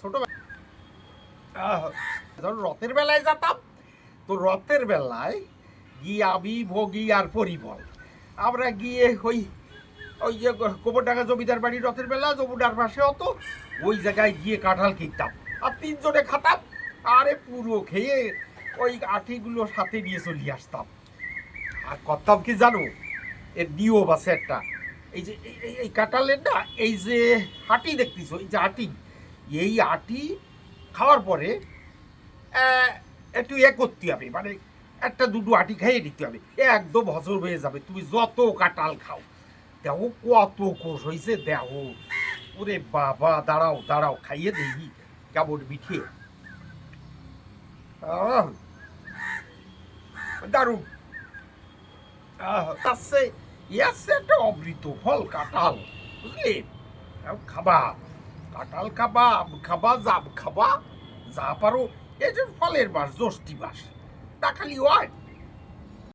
ছোট রথের বেলায় যেতাম, তো রথের বেলায় গিয়ে আমি ভোগী আর পরিমল আমরা গিয়ে ওই ওই যে গোবরডাঙ্গা জমিদার বাড়ি রথের বেলা জমুনার পাশে হতো, ওই জায়গায় গিয়ে কাঁঠাল কিনতাম আর তিনজনে খাতাম। আরে পুরো খেয়ে ওই আঠিগুলো সাথে নিয়ে চলে আসতাম। আর করতাম কি জানো, এর নিয়ম আছে একটা। এই যে এই কাঁঠালের না, এই যে হাঁটি দেখতেছো, এই যে হাঁটি, এই আটি খাওয়ার পরে একটু করতে হবে, মানে একটা দুটো আটি খাইয়ে দিতে হবে, একদম হজম হয়ে যাবে। তুমি যত কাঁঠাল খাও। দেখো কত কোষ হয়েছে, দেখো। ওরে বাবা, দাঁড়াও দাঁড়াও, খাইয়ে দেখি কেমন মিঠে। দারুণ। একটা অমৃত ফল কাঁঠাল, বুঝলি? খাবা কাঁঠাল, খাবা আম খাবা, জাম খাবা, যা পারো। এই যে ফলের মাস, জ্যৈষ্ঠী মাস, তা খালি হয়।